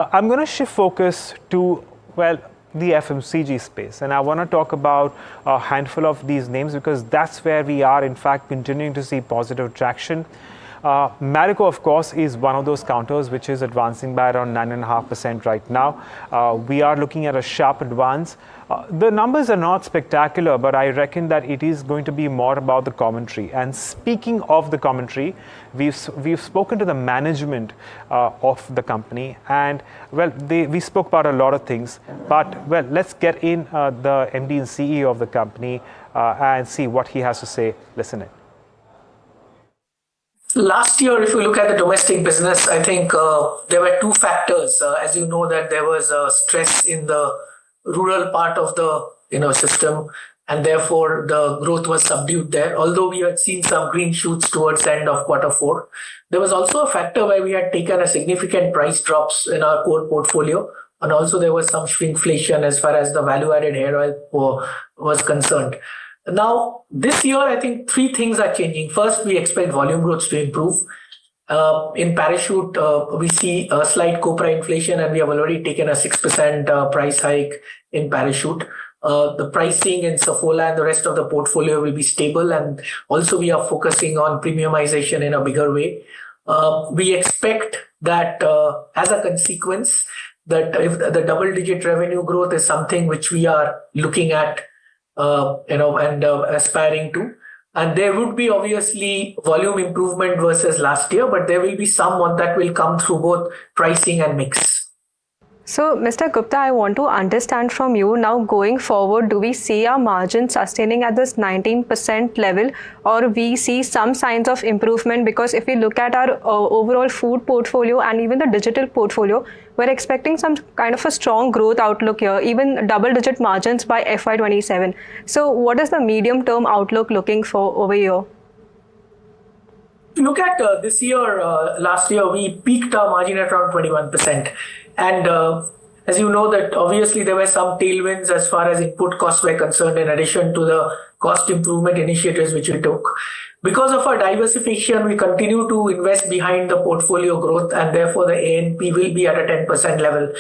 I'm going to shift focus to, well, the FMCG space, and I want to talk about a handful of these names because that's where we are, in fact, continuing to see positive traction. Marico, of course, is one of those counters which is advancing by around 9.5% right now. We are looking at a sharp advance. The numbers are not spectacular, but I reckon that it is going to be more about the commentary. And speaking of the commentary, we've spoken to the management of the company, and well, we spoke about a lot of things. But well, let's get in the MD and CEO of the company and see what he has to say. Listen in. Last year, if you look at the domestic business, I think there were two factors. As you know, that there was stress in the rural part of the system, and therefore the growth was subdued there. Although we had seen some green shoots towards the end of quarter 4, there was also a factor where we had taken a significant price drops in our core portfolio, and also there was some shrinkflation as far as the value-added hair oil was concerned. Now, this year, I think three things are changing. First, we expect volume growth to improve. In Parachute, we see a slight copra inflation, and we have already taken a 6% price hike in Parachute. The pricing in Saffola and the rest of the portfolio will be stable, and also we are focusing on premiumization in a bigger way. We expect that as a consequence, that if the double-digit revenue growth is something which we are looking at and aspiring to. And there would be obviously volume improvement versus last year, but there will be some that will come through both pricing and mix. So, Mr. Gupta, I want to understand from you now going forward, do we see our margin sustaining at this 19% level, or we see some signs of improvement? Because if we look at our overall food portfolio and even the digital portfolio, we're expecting some kind of a strong growth outlook here, even double-digit margins by FY27. So what is the medium-term outlook looking for over here? Look at this year, last year, we peaked our margin at around 21%. And as you know, that obviously there were some tailwinds as far as input costs were concerned, in addition to the cost improvement initiatives which we took. Because of our diversification, we continue to invest behind the portfolio growth, and therefore the A&P will be at a 10% level.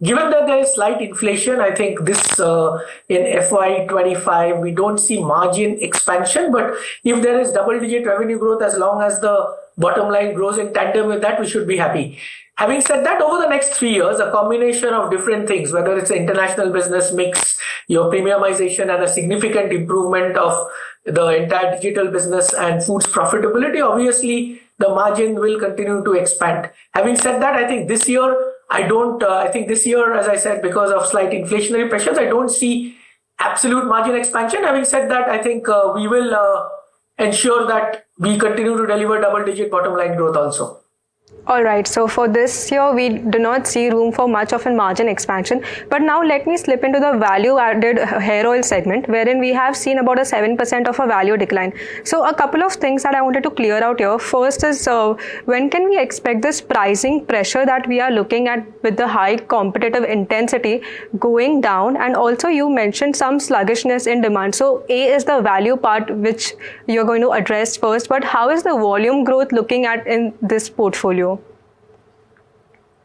Given that there is slight inflation, I think this in FY25, we don't see margin expansion. But if there is double-digit revenue growth, as long as the bottom line grows in tandem with that, we should be happy. Having said that, over the next 3 years, a combination of different things, whether it's an international business mix, your premiumization, and a significant improvement of the entire digital business and food's profitability, obviously the margin will continue to expand. Having said that, I think this year, as I said, because of slight inflationary pressures, I don't see absolute margin expansion. Having said that, I think we will ensure that we continue to deliver double-digit bottom line growth also. All right, so for this year, we do not see room for much of a margin expansion. But now let me slip into the value-added hair oil segment, wherein we have seen about a 7% of a value decline. So a couple of things that I wanted to clear out here. First is, when can we expect this pricing pressure that we are looking at with the high competitive intensity going down? And also you mentioned some sluggishness in demand. So A is the value part, which you're going to address first, but how is the volume growth looking at in this portfolio?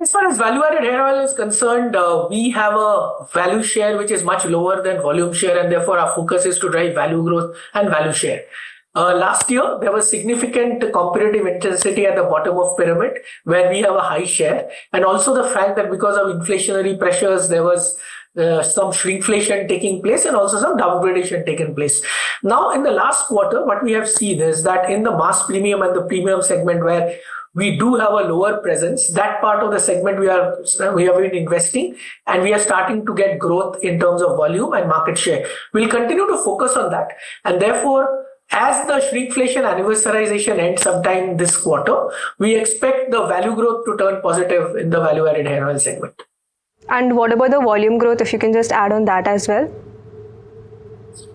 As far as value-added hair oil is concerned, we have a value share which is much lower than volume share, and therefore our focus is to drive value growth and value share. Last year, there was significant competitive intensity at the bottom of pyramid where we have a high share, and also the fact that because of inflationary pressures, there was some shrinkflation taking place and also some downgradation taking place. Now, in the last quarter, what we have seen is that in the mass premium and the premium segment where we do have a lower presence, that part of the segment we have been investing, and we are starting to get growth in terms of volume and market share. We'll continue to focus on that, and therefore, as the shrinkflation anniversarization ends sometime this quarter, we expect the value growth to turn positive in the value-added hair oil segment. And what about the volume growth, if you can just add on that as well?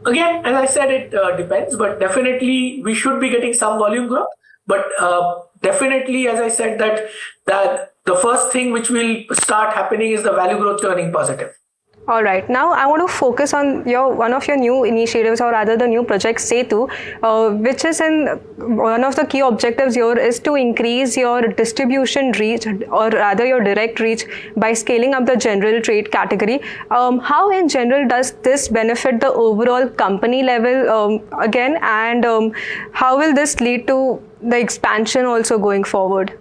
Again, as I said, it depends, but definitely we should be getting some volume growth. But definitely, as I said, that the first thing which will start happening is the value growth turning positive. All right. Now I want to focus on one of your new initiatives, or rather the new project Setu, which is in one of the key objectives here is to increase your distribution reach, or rather your direct reach, by scaling up the general trade category. How in general does this benefit the overall company level again, and how will this lead to the expansion also going forward?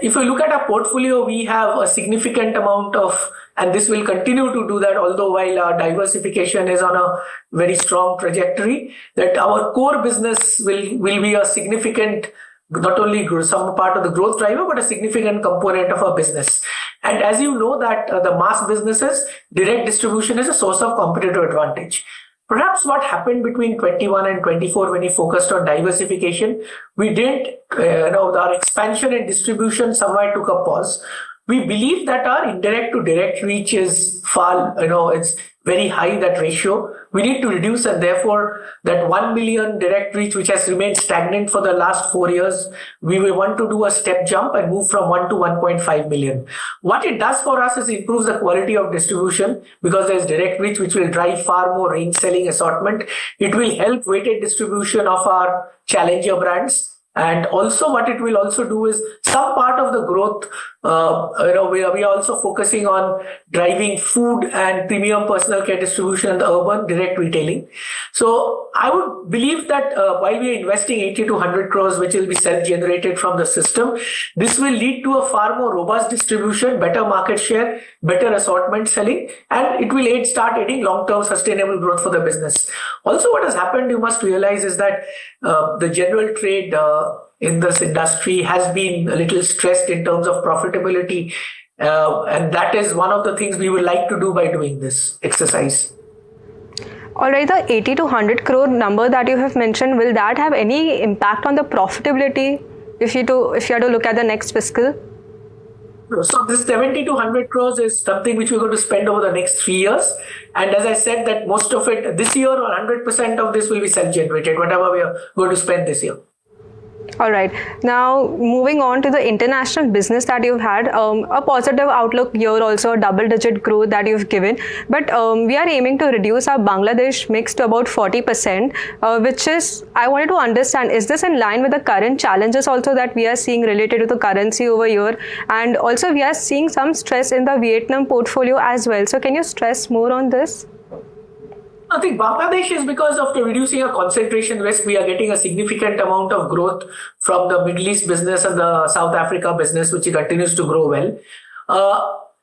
If you look at our portfolio, we have a significant amount of, and this will continue to do that, although while our diversification is on a very strong trajectory, that our core business will be a significant, not only some part of the growth driver, but a significant component of our business. And as you know that the mass businesses, direct distribution is a source of competitive advantage. Perhaps what happened between 21 and 24 when we focused on diversification, we didn't, our expansion and distribution somewhere took a pause. We believe that our indirect to direct reach is far, it's very high, that ratio. We need to reduce, and therefore that 1 million direct reach, which has remained stagnant for the last 4 years, we will want to do a step jump and move from 1 to 1.5 million. What it does for us is improves the quality of distribution, because there's direct reach, which will drive far more range selling assortment. It will help weighted distribution of our challenger brands. And also what it will also do is some part of the growth, we are also focusing on driving food and premium personal care distribution in the urban direct retailing. So I would believe that while we are investing 80 to 100 crores, which will be self-generated from the system, this will lead to a far more robust distribution, better market share, better assortment selling, and it will start aiding long-term sustainable growth for the business. Also, what has happened, you must realize, is that the general trade in this industry has been a little stressed in terms of profitability. And that is one of the things we would like to do by doing this exercise. All right, the 80 to 100 crore number that you have mentioned, will that have any impact on the profitability if you have to look at the next fiscal? So this 70 to 100 crores is something which we're going to spend over the next 3 years. And as I said, that most of it this year, or 100% of this will be self-generated, whatever we are going to spend this year. All right. Now, moving on to the international business that you've had, a positive outlook here, also a double-digit growth that you've given. But we are aiming to reduce our Bangladesh mix to about 40%, which is, I wanted to understand, is this in line with the current challenges also that we are seeing related to the currency over here? And also, we are seeing some stress in the Vietnam portfolio as well. So can you stress more on this? I think Bangladesh is because of the reducing a concentration risk. We are getting a significant amount of growth from the Middle East business and the South Africa business, which continues to grow well.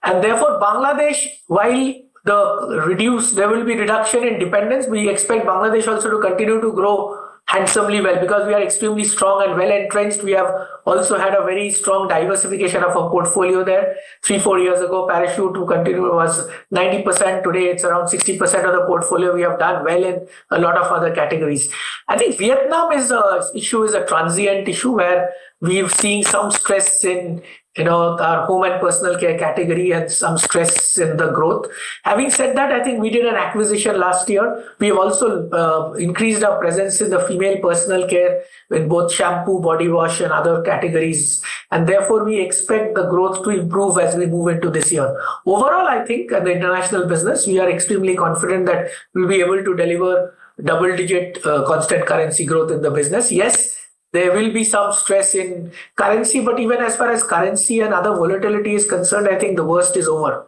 And therefore, Bangladesh, while there will be reduction in dependence, we expect Bangladesh also to continue to grow handsomely well, because we are extremely strong and well entrenched. We have also had a very strong diversification of our portfolio there. 3-4 years ago, Parachute to continue was 90%. Today, it's around 60% of the portfolio. We have done well in a lot of other categories. I think Vietnam is a transient issue where we've seen some stress in our home and personal care category and some stress in the growth. Having said that, I think we did an acquisition last year. We have also increased our presence in the female personal care in both shampoo, body wash and other categories. And therefore, we expect the growth to improve as we move into this year. Overall, I think in the international business, we are extremely confident that we'll be able to deliver double-digit constant currency growth in the business. Yes, there will be some stress in currency, but even as far as currency and other volatility is concerned, I think the worst is over.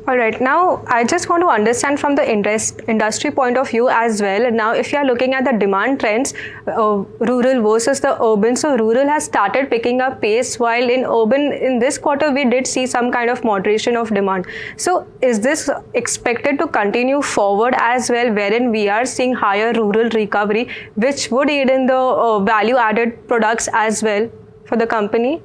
All right. Now, I just want to understand from the industry point of view as well. Now, if you are looking at the demand trends, rural versus the urban, so rural has started picking up pace, while in urban, in this quarter, we did see some kind of moderation of demand. So, is this expected to continue forward as well, wherein we are seeing higher rural recovery, which would aid in the value-added products as well for the company?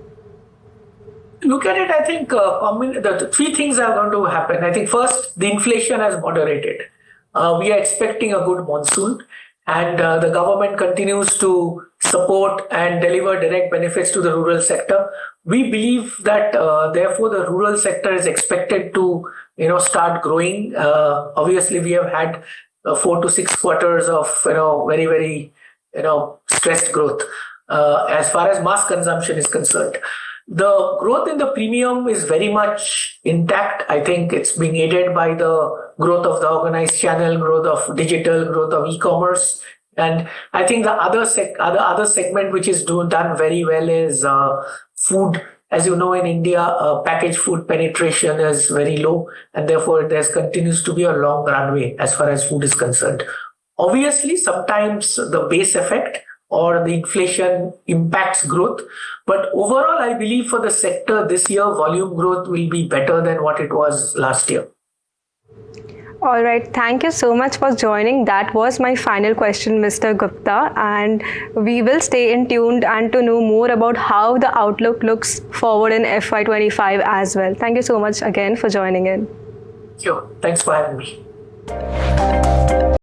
Look at it, I think the three things are going to happen. I think first, the inflation has moderated. We are expecting a good monsoon, and the government continues to support and deliver direct benefits to the rural sector. We believe that therefore the rural sector is expected to start growing. Obviously, we have had 4 to 6 quarters of very, very stressed growth as far as mass consumption is concerned. The growth in the premium is very much intact. I think it's being aided by the growth of the organized channel, growth of digital, growth of e-commerce. And I think the other segment which is done very well is food. As you know, in India, packaged food penetration is very low, and therefore there continues to be a long runway as far as food is concerned. Obviously, sometimes the base effect or the inflation impacts growth. But overall, I believe for the sector this year, volume growth will be better than what it was last year. All right. Thank you so much for joining. That was my final question, Mr. Gupta. And we will stay in tuned and to know more about how the outlook looks forward in FY25 as well. Thank you so much again for joining in. Sure. Thanks for having me.